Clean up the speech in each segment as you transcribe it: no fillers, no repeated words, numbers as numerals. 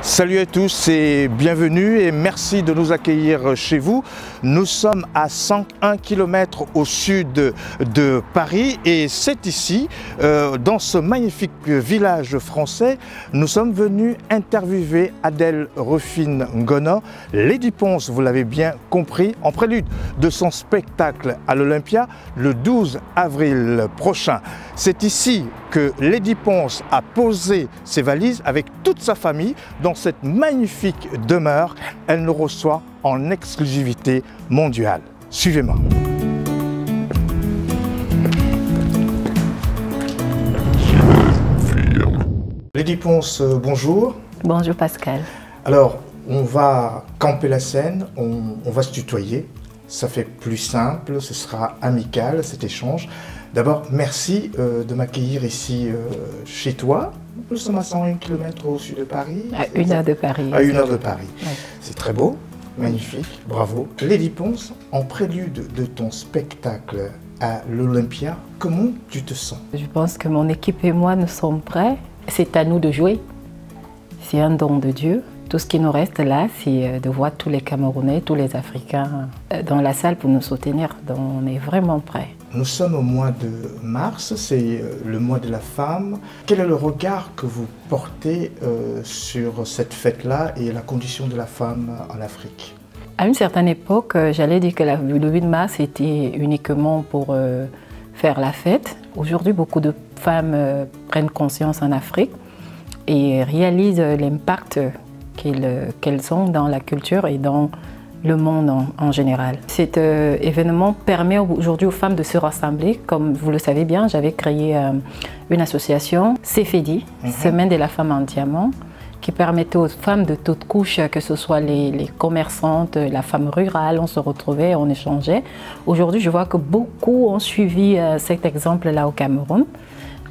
Salut à tous et bienvenue et merci de nous accueillir chez vous. Nous sommes à 101 km au sud de Paris et c'est ici, dans ce magnifique village français, nous sommes venus interviewer Adèle Rufine Ngono, Lady Ponce, vous l'avez bien compris, en prélude de son spectacle à l'Olympia le 12 avril prochain. C'est ici que Lady Ponce a posé ses valises avec toute sa famille dans cette magnifique demeure. Elle nous reçoit en exclusivité mondiale. Suivez-moi. Lady Ponce, bonjour. Bonjour Pascal. Alors, on va camper la scène, on va se tutoyer. Ça fait plus simple, ce sera amical cet échange. D'abord, merci de m'accueillir ici chez toi. Nous sommes à 101 km au sud de Paris. À 1 heure de Paris. À 1 heure de Paris. Ouais. C'est très beau, magnifique, bravo. Lady Ponce, en prélude de ton spectacle à l'Olympia, comment tu te sens? Je pense que mon équipe et moi, nous sommes prêts. C'est à nous de jouer. C'est un don de Dieu. Tout ce qui nous reste là, c'est de voir tous les Camerounais, tous les Africains dans la salle pour nous soutenir. Donc on est vraiment prêts. Nous sommes au mois de mars, c'est le mois de la femme. Quel est le regard que vous portez sur cette fête-là et la condition de la femme en Afrique? À une certaine époque, j'allais dire que le 8 mars était uniquement pour faire la fête. Aujourd'hui, beaucoup de femmes prennent conscience en Afrique et réalisent l'impact qu'elles ont dans la culture et dans le monde en général. Cet événement permet aujourd'hui aux femmes de se rassembler. Comme vous le savez bien, j'avais créé une association, CFEDI, Semaine de la femme en diamant, qui permettait aux femmes de toutes couches, que ce soit les commerçantes, la femme rurale, on se retrouvait, on échangeait. Aujourd'hui, je vois que beaucoup ont suivi cet exemple-là au Cameroun.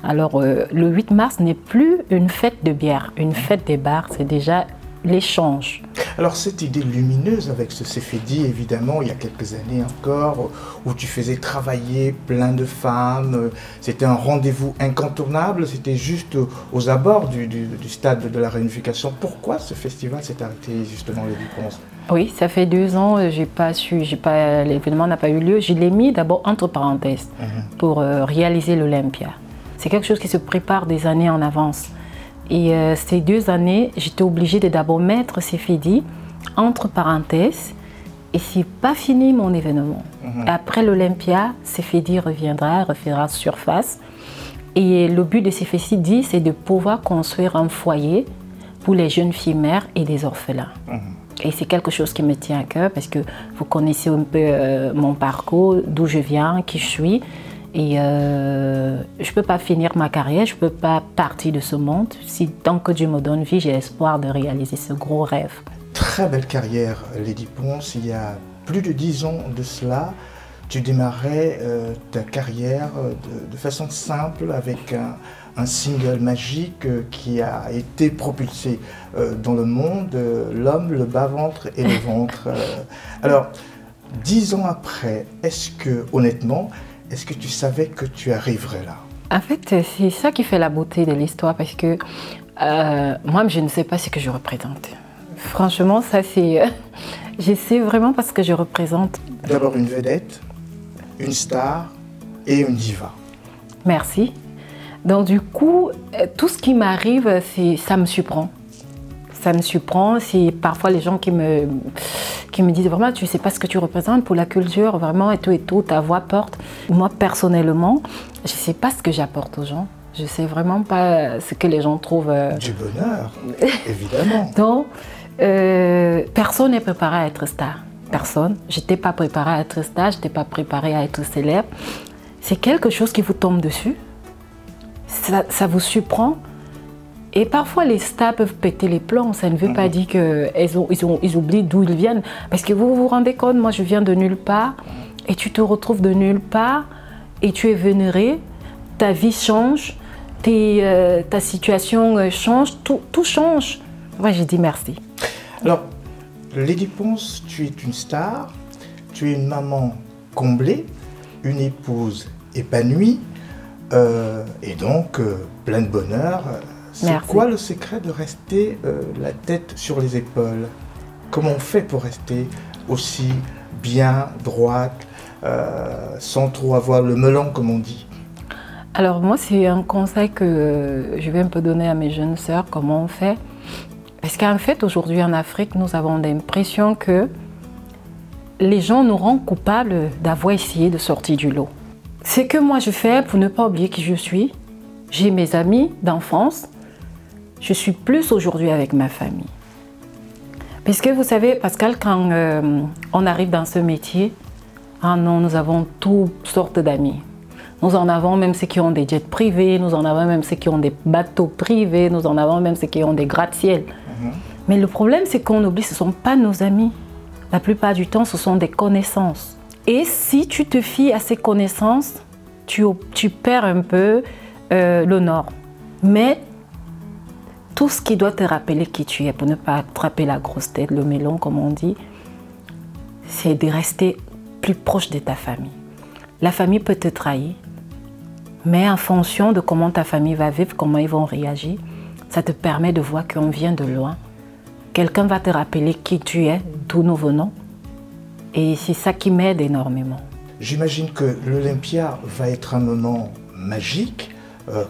Alors, le 8 mars n'est plus une fête de bière, une fête des bars, c'est déjà l'échange. Alors cette idée lumineuse avec ce CFEDI, évidemment, il y a quelques années encore, où tu faisais travailler plein de femmes, c'était un rendez-vous incontournable, c'était juste aux abords du stade de la réunification. Pourquoi ce festival s'est arrêté justement, Lady Ponce? Oui, ça fait 2 ans, l'événement n'a pas eu lieu. Je l'ai mis d'abord entre parenthèses pour réaliser l'Olympia. C'est quelque chose qui se prépare des années en avance. Et ces 2 années, j'étais obligée de d'abord mettre CFEDI entre parenthèses et c'est pas fini mon événement. Après l'Olympia, CFEDI reviendra surface. Et le but de CFEDI, c'est de pouvoir construire un foyer pour les jeunes filles mères et des orphelins. Et c'est quelque chose qui me tient à cœur parce que vous connaissez un peu mon parcours, d'où je viens, qui je suis. Et je ne peux pas finir ma carrière, je ne peux pas partir de ce monde. Si tant que Dieu me donne vie, j'ai l'espoir de réaliser ce gros rêve. Très belle carrière, Lady Ponce. Il y a plus de 10 ans de cela, tu démarrais ta carrière de façon simple avec un single magique qui a été propulsé dans le monde, L'homme, le bas-ventre et le ventre. Alors, 10 ans après, est-ce que, honnêtement, est-ce que tu savais que tu arriverais là? En fait, c'est ça qui fait la beauté de l'histoire parce que moi, je ne sais pas ce que je représente. Franchement, ça c'est... je sais vraiment pas ce que je représente. D'abord une vedette, une star et une diva. Merci. Donc du coup, tout ce qui m'arrive, ça me surprend. Ça me surprend, c'est parfois les gens qui me disent vraiment tu ne sais pas ce que tu représentes pour la culture, vraiment et tout, ta voix porte. Moi personnellement, je ne sais pas ce que j'apporte aux gens. Je ne sais vraiment pas ce que les gens trouvent. Du bonheur, évidemment. Donc, personne n'est préparé à être star. Personne. Je n'étais pas préparée à être star, je n'étais pas préparée à être célèbre. C'est quelque chose qui vous tombe dessus. Ça vous surprend. Et parfois, les stars peuvent péter les plombs. Ça ne veut pas dire qu'ils oublient d'où ils viennent. Parce que vous vous rendez compte, moi, je viens de nulle part. Et tu te retrouves de nulle part. Et tu es vénéré. Ta vie change. Ta situation change. Tout change. Moi, j'ai dit merci. Alors, Lady Ponce, tu es une star. Tu es une maman comblée. Une épouse épanouie. Et donc, plein de bonheur. C'est quoi le secret de rester la tête sur les épaules? Comment on fait pour rester aussi bien, droite, sans trop avoir le melon, comme on dit? Alors moi, c'est un conseil que je vais un peu donner à mes jeunes sœurs, comment on fait. Parce qu'en fait, aujourd'hui en Afrique, nous avons l'impression que les gens nous rendent coupables d'avoir essayé de sortir du lot. Ce que moi je fais pour ne pas oublier qui je suis, j'ai mes amis d'enfance, je suis plus aujourd'hui avec ma famille. Parce que vous savez, Pascal, quand on arrive dans ce métier, ah non, nous avons toutes sortes d'amis. Nous en avons même ceux qui ont des jets privés, nous en avons même ceux qui ont des bateaux privés, nous en avons même ceux qui ont des gratte-ciel. Mais le problème, c'est qu'on oublie, ce ne sont pas nos amis. La plupart du temps, ce sont des connaissances. Et si tu te fies à ces connaissances, tu perds un peu le nord. Mais tout ce qui doit te rappeler qui tu es, pour ne pas attraper la grosse tête, le melon, comme on dit, c'est de rester plus proche de ta famille. La famille peut te trahir, mais en fonction de comment ta famille va vivre, comment ils vont réagir, ça te permet de voir qu'on vient de loin. Quelqu'un va te rappeler qui tu es, d'où nous venons. Et c'est ça qui m'aide énormément. J'imagine que l'Olympia va être un moment magique,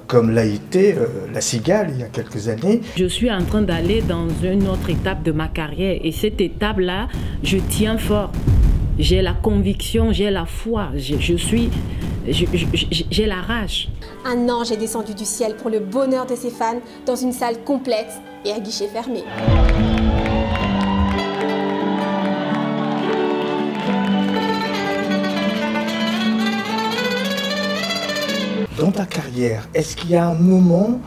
comme l'a été la Cigale il y a quelques années. Je suis en train d'aller dans une autre étape de ma carrière. Et cette étape-là, je tiens fort. J'ai la conviction, j'ai la foi, j'ai la rage. Un ange est descendu du ciel pour le bonheur de ses fans dans une salle complète et à guichet fermé. Dans ta carrière, est-ce qu'il y a un moment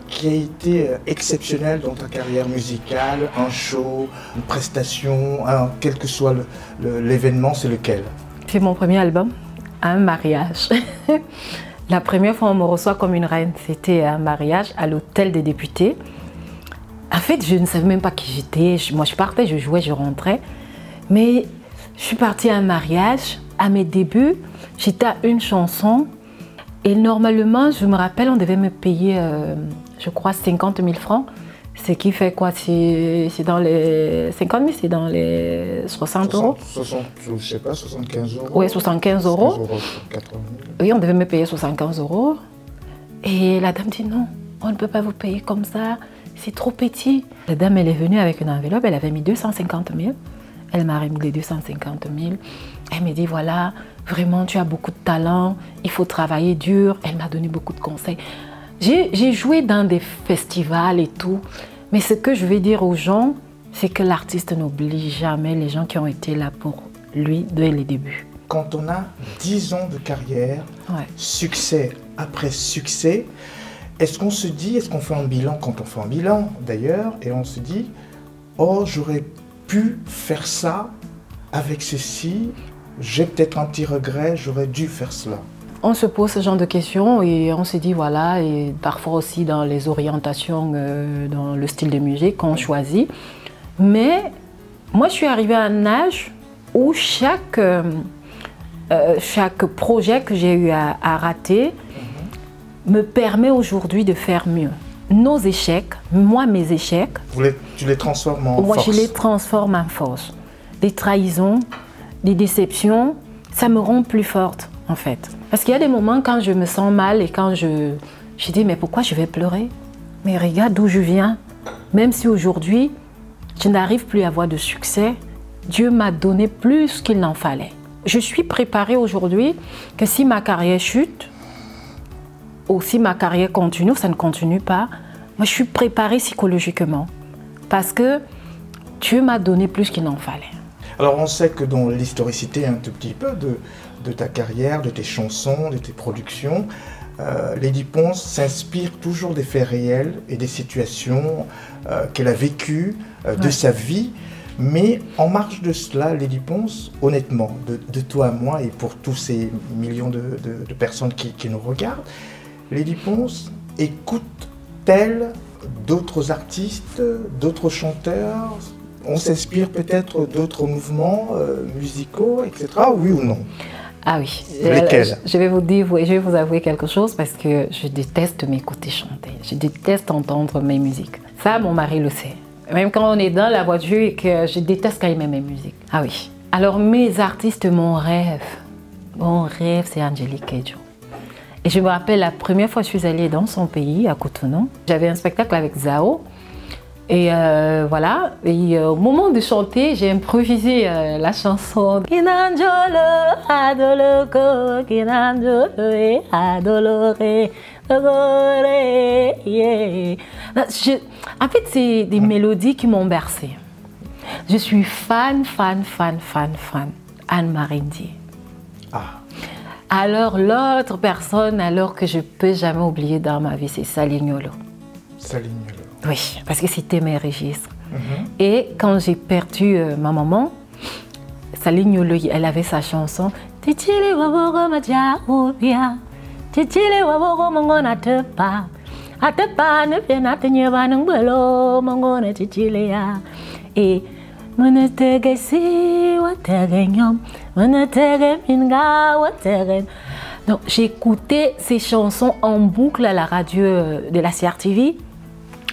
qui a été exceptionnel dans ta carrière musicale, un show, une prestation, quel que soit l'événement, c'est lequel? C'est mon premier album, un mariage. La première fois on me reçoit comme une reine, c'était un mariage à l'hôtel des députés. En fait, je ne savais même pas qui j'étais. Moi, je partais, je jouais, je rentrais. Mais je suis partie à un mariage. À mes débuts, j'étais à une chanson. Et normalement, je me rappelle, on devait me payer, je crois, 50 000 francs. Ce qui fait quoi? C'est dans les 50 000, c'est dans les 60 euros. 60, je sais pas, 75 euros. Oui, 75 euros. 80 000. Oui, on devait me payer 75 euros. Et la dame dit non, on ne peut pas vous payer comme ça, c'est trop petit. La dame, elle est venue avec une enveloppe, elle avait mis 250 000. Elle m'a remis les 250 000. Elle me dit, voilà, vraiment, tu as beaucoup de talent, il faut travailler dur. Elle m'a donné beaucoup de conseils. J'ai joué dans des festivals et tout, mais ce que je vais dire aux gens, c'est que l'artiste n'oublie jamais les gens qui ont été là pour lui dès les débuts. Quand on a 10 ans de carrière, succès après succès, est-ce qu'on se dit, est-ce qu'on fait un bilan, quand on fait un bilan d'ailleurs, et on se dit, oh, j'aurais pu faire ça avec ceci, j'ai peut-être un petit regret, j'aurais dû faire cela. On se pose ce genre de questions et on se dit voilà, et parfois aussi dans les orientations, dans le style de musique qu'on choisit. Mais moi je suis arrivée à un âge où chaque projet que j'ai eu à rater me permet aujourd'hui de faire mieux. Nos échecs, moi mes échecs, tu les transformes en force? Moi je les transforme en force. Des trahisons, des déceptions, ça me rend plus forte en fait. Parce qu'il y a des moments quand je me sens mal et quand je dis mais pourquoi je vais pleurer? Mais regarde d'où je viens. Même si aujourd'hui je n'arrive plus à avoir de succès, Dieu m'a donné plus qu'il n'en fallait. Je suis préparée aujourd'hui que si ma carrière chute, ou si ma carrière continue, ça ne continue pas, moi je suis préparée psychologiquement parce que Dieu m'a donné plus qu'il n'en fallait. Alors on sait que dans l'historicité un tout petit peu de ta carrière, de tes chansons, de tes productions, Lady Ponce s'inspire toujours des faits réels et des situations qu'elle a vécues de sa vie. Mais en marge de cela, Lady Ponce, honnêtement, de toi à moi et pour tous ces millions de personnes qui nous regardent, Lady Ponce écoute-t-elle d'autres artistes, d'autres chanteurs? On s'inspire peut-être d'autres mouvements musicaux, etc. Oui ou non? Ah oui. Lesquelles? Je vais vous dire, je vais vous avouer quelque chose parce que je déteste m'écouter chanter. Je déteste entendre mes musiques. Ça, mon mari le sait. Même quand on est dans la voiture et que je déteste quand il met mes musiques. Ah oui. Alors mes artistes, mon rêve, c'est Angélique Kidjo. Et je me rappelle la première fois que je suis allée dans son pays, à Cotonou. J'avais un spectacle avec Zao. Et voilà, et au moment de chanter, j'ai improvisé la chanson Kinanjolo adoloko, kinanjolo adolore, adolore, yeah. En fait, c'est des mélodies qui m'ont bercée. Je suis fan Anne-Marie Ndiaye. Ah. Alors l'autre personne que je peux jamais oublier dans ma vie, c'est Salignolo. Salignolo. Oui, parce que c'était mes registres. Et quand j'ai perdu ma maman, Salignolo, elle avait sa chanson Titili waboro maja obia, Titili waboro mongona tepa, atepa ne pena tenyeba ngbelo mongona titili ya. Et monetege si watege nyom, monetege minga watege. Donc j'ai écouté ces chansons en boucle à la radio de la CRTV.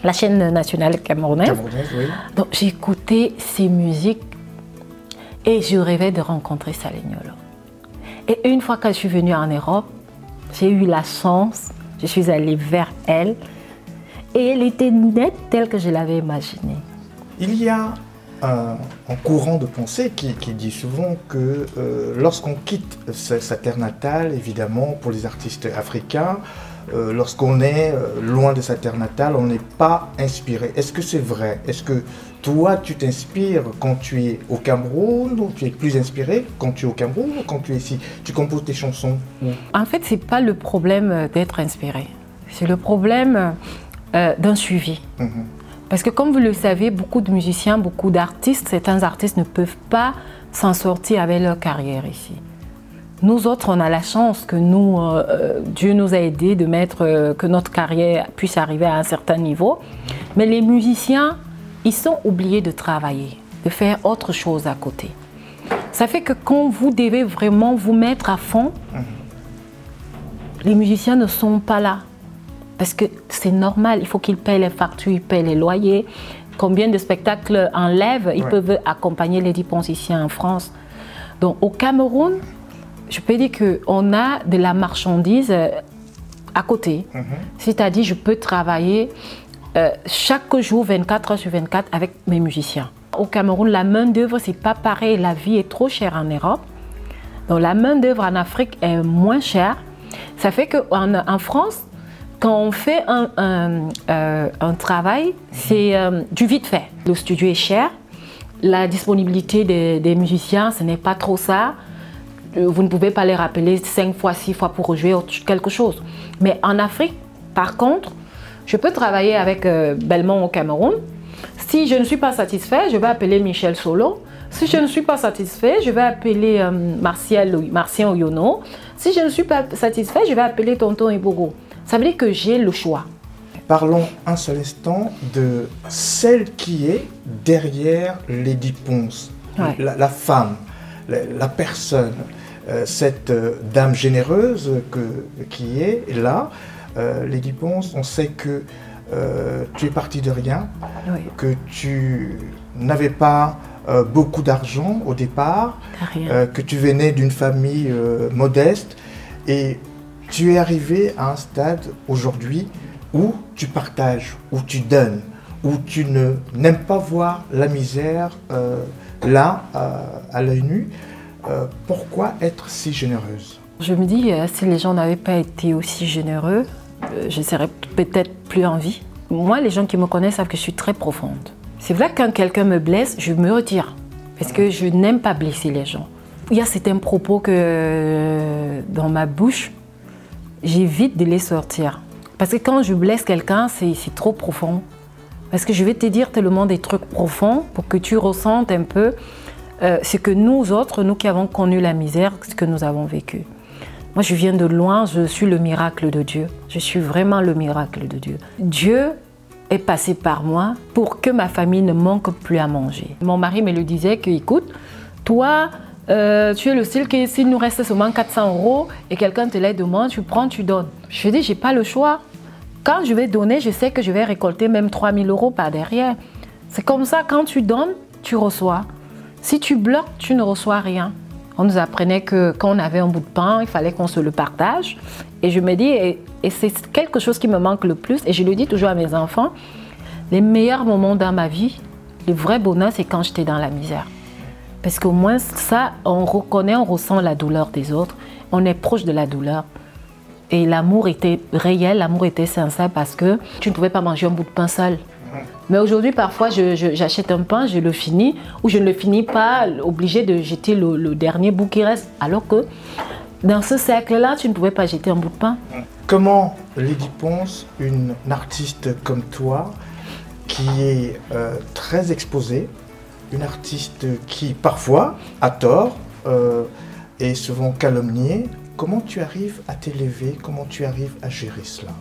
La chaîne nationale camerounaise. Oui. Donc j'ai écouté ces musiques et je rêvais de rencontrer Salignolo. Et une fois que je suis venue en Europe, j'ai eu la chance, je suis allée vers elle et elle était nette telle que je l'avais imaginée. Il y a un courant de pensée qui dit souvent que lorsqu'on quitte sa terre natale, évidemment pour les artistes africains, lorsqu'on est loin de sa terre natale, on n'est pas inspiré. Est-ce que c'est vrai? Est-ce que toi, tu t'inspires quand tu es au Cameroun, ou tu es plus inspiré quand tu es au Cameroun ou quand tu es ici? Tu composes tes chansons où? En fait, ce n'est pas le problème d'être inspiré. C'est le problème d'un suivi. Parce que comme vous le savez, beaucoup de musiciens, beaucoup d'artistes, certains artistes ne peuvent pas s'en sortir avec leur carrière ici. Nous autres, on a la chance que nous, Dieu nous a aidés de mettre, que notre carrière puisse arriver à un certain niveau. Mais les musiciens, ils sont oubliés de travailler, de faire autre chose à côté. Ça fait que quand vous devez vraiment vous mettre à fond, les musiciens ne sont pas là. Parce que c'est normal, il faut qu'ils payent les factures, ils payent les loyers. Combien de spectacles enlèvent, ils peuvent accompagner les dépenses ici en France. Donc au Cameroun, je peux dire qu'on a de la marchandise à côté. C'est-à-dire je peux travailler chaque jour, 24 heures sur 24 avec mes musiciens. Au Cameroun, la main-d'œuvre, c'est pas pareil. La vie est trop chère en Europe. Donc la main-d'œuvre en Afrique est moins chère. Ça fait qu'en France, quand on fait un travail, c'est du vite fait. Le studio est cher. La disponibilité des musiciens, ce n'est pas trop ça. Vous ne pouvez pas les rappeler 5 fois, 6 fois pour jouer quelque chose. Mais en Afrique, par contre, je peux travailler avec Belmont au Cameroun. Si je ne suis pas satisfait, je vais appeler Michel Solo. Si je ne suis pas satisfait, je vais appeler Martien Oyono. Si je ne suis pas satisfait, je vais appeler Tonton Ibogo. Ça veut dire que j'ai le choix. Parlons un seul instant de celle qui est derrière Lady Ponce, la femme, la personne, cette dame généreuse qui est là. Lady Ponce, on sait que tu es partie de rien, que tu n'avais pas beaucoup d'argent au départ, que tu venais d'une famille modeste et tu es arrivé à un stade aujourd'hui où tu partages, où tu donnes, où tu n'aimes pas voir la misère là, à l'œil nu. Pourquoi être si généreuse? Je me dis, si les gens n'avaient pas été aussi généreux, je serais peut-être plus en vie. Moi, les gens qui me connaissent savent que je suis très profonde. C'est vrai que quand quelqu'un me blesse, je me retire. Parce que je n'aime pas blesser les gens. Il y a certains propos que dans ma bouche, j'évite de les sortir. Parce que quand je blesse quelqu'un, c'est trop profond. Parce que je vais te dire tellement des trucs profonds pour que tu ressentes un peu ce que nous autres, nous qui avons connu la misère, ce que nous avons vécu. Moi, je viens de loin, je suis le miracle de Dieu. Je suis vraiment le miracle de Dieu. Dieu est passé par moi pour que ma famille ne manque plus à manger. Mon mari me le disait que, écoute, toi, Tu es le style que s'il nous reste seulement 400 € et quelqu'un te les demande, tu prends, tu donnes. Je dis, j'ai pas le choix. Quand je vais donner, je sais que je vais récolter même 3 000 € par derrière. C'est comme ça, quand tu donnes, tu reçois. Si tu bloques, tu ne reçois rien. On nous apprenait que quand on avait un bout de pain, il fallait qu'on se le partage. Et je me dis, et c'est quelque chose qui me manque le plus, et je le dis toujours à mes enfants, les meilleurs moments dans ma vie, le vrai bonheur, c'est quand j'étais dans la misère. Parce qu'au moins, ça, on reconnaît, on ressent la douleur des autres, on est proche de la douleur. Et l'amour était réel, l'amour était sincère parce que tu ne pouvais pas manger un bout de pain seul. Mais aujourd'hui, parfois, j'achète un pain, je le finis, ou je ne le finis pas, obligé de jeter le dernier bout qui reste. Alors que dans ce cercle-là, tu ne pouvais pas jeter un bout de pain. Comment Lady Ponce, une artiste comme toi, qui est très exposée, une artiste qui parfois, à tort, est souvent calomniée, comment tu arrives à t'élever, comment tu arrives à gérer cela?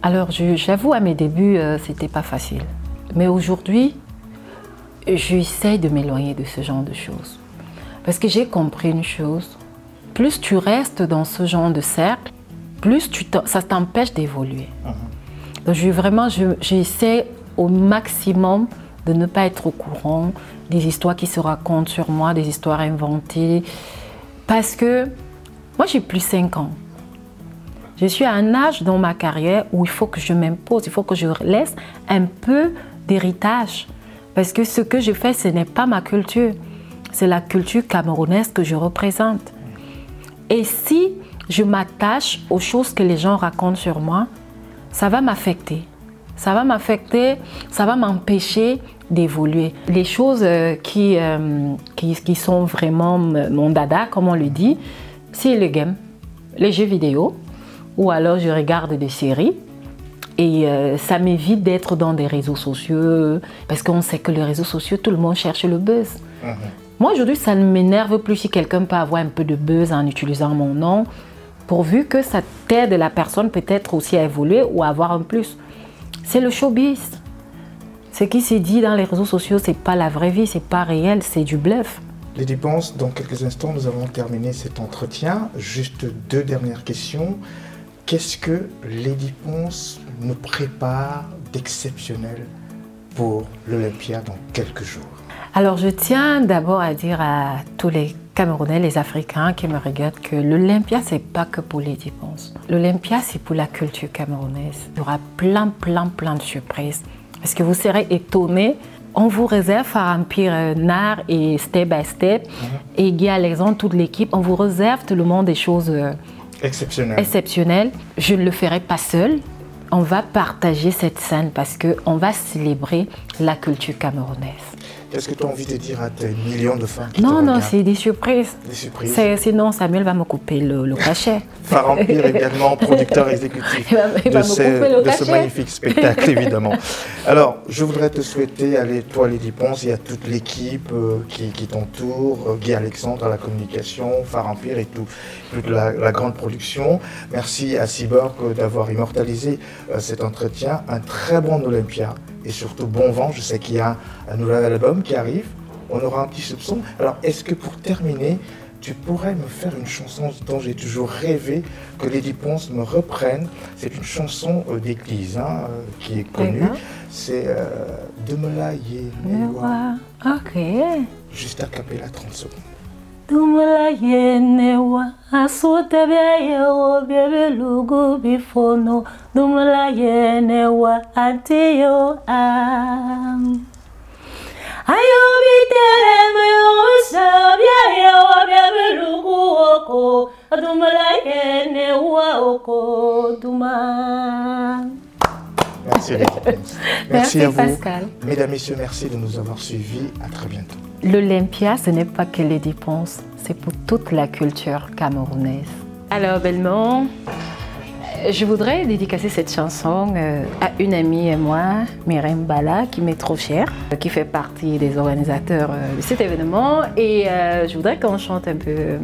Alors, j'avoue, à mes débuts, c'était pas facile. Mais aujourd'hui, j'essaie de m'éloigner de ce genre de choses. Parce que j'ai compris une chose, plus tu restes dans ce genre de cercle, plus ça t'empêche d'évoluer. Donc, j'essaie au maximum de ne pas être au courant des histoires qui se racontent sur moi, des histoires inventées. Parce que moi, j'ai plus 5 ans. Je suis à un âge dans ma carrière où il faut que je m'impose, il faut que je laisse un peu d'héritage. Parce que ce que je fais, ce n'est pas ma culture. C'est la culture camerounaise que je représente. Et si je m'attache aux choses que les gens racontent sur moi, ça va m'affecter. Ça va m'affecter, ça va m'empêcher d'évoluer. Les choses qui sont vraiment mon dada, comme on le dit, c'est le game, les jeux vidéo, ou alors je regarde des séries et ça m'évite d'être dans des réseaux sociaux parce qu'on sait que les réseaux sociaux, tout le monde cherche le buzz. Moi aujourd'hui, ça ne m'énerve plus si quelqu'un peut avoir un peu de buzz en utilisant mon nom, pourvu que ça t'aide la personne peut-être aussi à évoluer ou à avoir un plus. C'est le showbiz. Ce qui s'est dit dans les réseaux sociaux, c'est pas la vraie vie, c'est pas réel, c'est du bluff. Lady Ponce, dans quelques instants, nous allons terminer cet entretien. Juste 2 dernières questions. Qu'est-ce que Lady Ponce nous prépare d'exceptionnel pour l'Olympia dans quelques jours? Alors, je tiens d'abord à dire à tous les Camerounais, les Africains qui me regardent que l'Olympia, c'est pas que pour Lady Ponce. L'Olympia, c'est pour la culture camerounaise. Il y aura plein de surprises. Parce que vous serez étonnés. On vous réserve à Empire Nard et Step by Step et Guy Alexandre, toute l'équipe, on vous réserve tout le monde des choses exceptionnelles. Je ne le ferai pas seul. On va partager cette scène parce qu'on va célébrer la culture camerounaise. Qu'est-ce que tu as envie de dire à tes millions de fans qui Non, c'est des surprises. Des surprises. Sinon, Samuel va me couper le cachet. Phare Empire également, producteur exécutif de ce magnifique spectacle, évidemment. Alors, je voudrais te souhaiter, toi Lady Ponce, il y a toute l'équipe qui t'entoure, Guy Alexandre à la communication, Phare Empire et toute la grande production. Merci à Cyborg d'avoir immortalisé cet entretien. Un très bon Olympia. Et surtout bon vent, je sais qu'il y a un nouvel album qui arrive, on aura un petit soupçon. Alors est-ce que pour terminer, tu pourrais me faire une chanson dont j'ai toujours rêvé que Lady Ponce me reprenne? C'est une chanson d'église qui est connue, c'est De me la yenewa. Ok. Juste à cappella 30 secondes. Dumla yenewa asute bia bebe lugu bifono dumla yenewa antiyo am ayo bitere me sabia bebe lugu oko dumla yenewa oko duma. Merci Lady Ponce. Merci à vous. Pascal. Mesdames, Messieurs, merci de nous avoir suivis. À très bientôt. L'Olympia, ce n'est pas que Lady Ponce, c'est pour toute la culture camerounaise. Alors, Belmont, je voudrais dédicacer cette chanson à une amie et moi, Myriam Bala, qui m'est trop chère, qui fait partie des organisateurs de cet événement. Et je voudrais qu'on chante un peu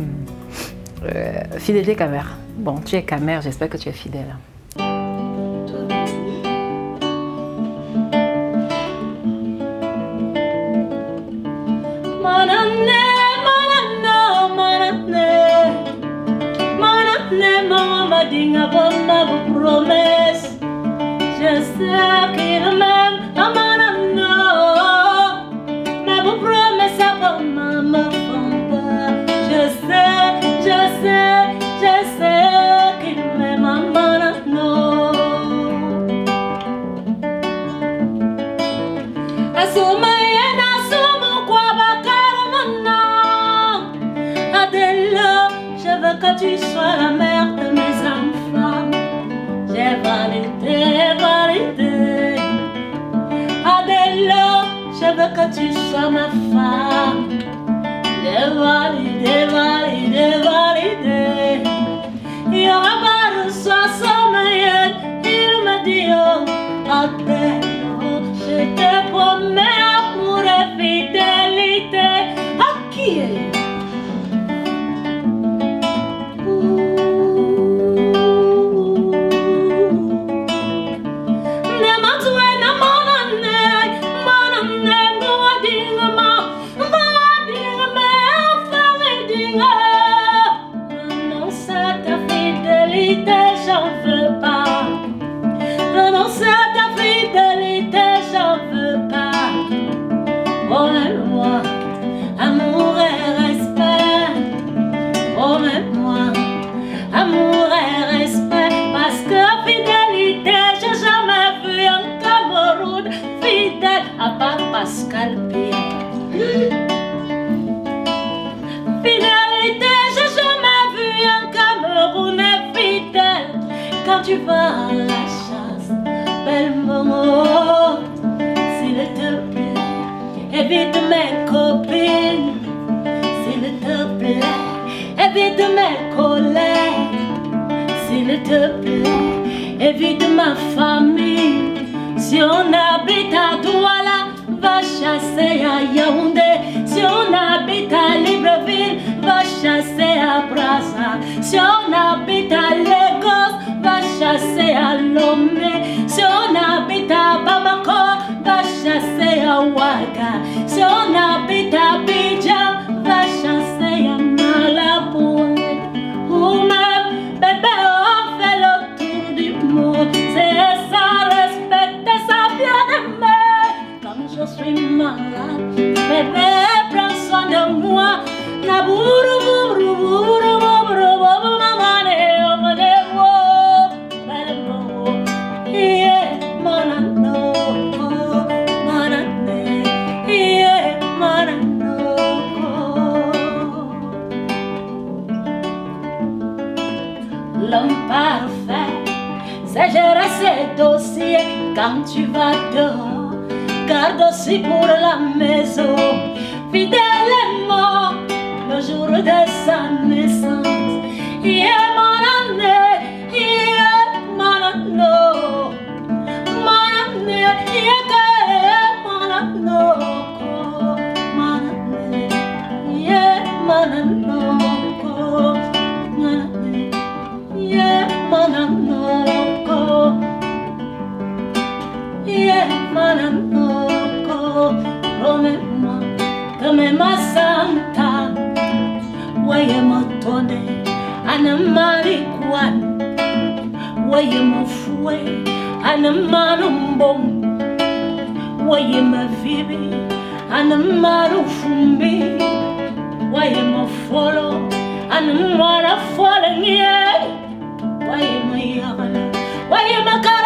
Fidélité Camère. Bon, tu es Camère, j'espère que tu es fidèle. Manane, manane. wedding avant ma promesse. Je sais qu'il m'aime, mais vos promesses avant ma me font peur. Je sais qu'il m'aime, que tu sois la mère de mes enfants. J'ai validé. Adèle, je veux que tu sois ma femme. J'ai validé. Il y aura pas de soir sans moyen. Il me dit, oh, Adèle, je te promets amour et fidélité. À qui est? J'en veux pas. Renoncer à ta fidélité, j'en veux pas. Oh, moi, amour et respect. Oh, moi, amour et respect. Parce que fidélité, j'ai jamais vu un Cameroun fidèle à part Pascal Pierre. Fidélité, j'ai jamais vu un Camerounais fidèle. Quand tu vas à la chasse, belle maman, s'il te plaît, évite mes copines. S'il te plaît, évite mes collègues. S'il te plaît, évite ma famille. Si on habite à Douala, va chasser à Yaoundé. Si on habite à Libreville, va chasser à Brazza. Si on habite à Lagos, va chasser à Lomé. Si on habite à Bamako, va chasser à Ouaga. Si on habite à Abidjan, va chasser à Malabo. Ou même, bébé, on fait le tour du monde. C'est ça, respecter sa bien-aimée. Quand je suis malade, bébé, prends soin de moi. Nabourou, bourou, bourou, bourou, bourou, mamane, omane, wo, belmo, yeah, manano, manane, yeah, manano. L'homme parfait, c'est gérer ses dossiers quand tu vas dehors. Garde aussi pour la maison, fidèlement le jour de sa naissance. Yeah, mon année, yeah, mon année, mon année, yeah, mon année, yeah, mon année, yeah, mon année, yeah, mon année. Promets-moi que même ma santa, voyez mon tonne, anamarikwan, voyez mon fouet, anamarumbom, voyez ma vibi, anamarufumbi, voyez mon folo, anamara folengye, voyez ma yagala, voyez ma cara.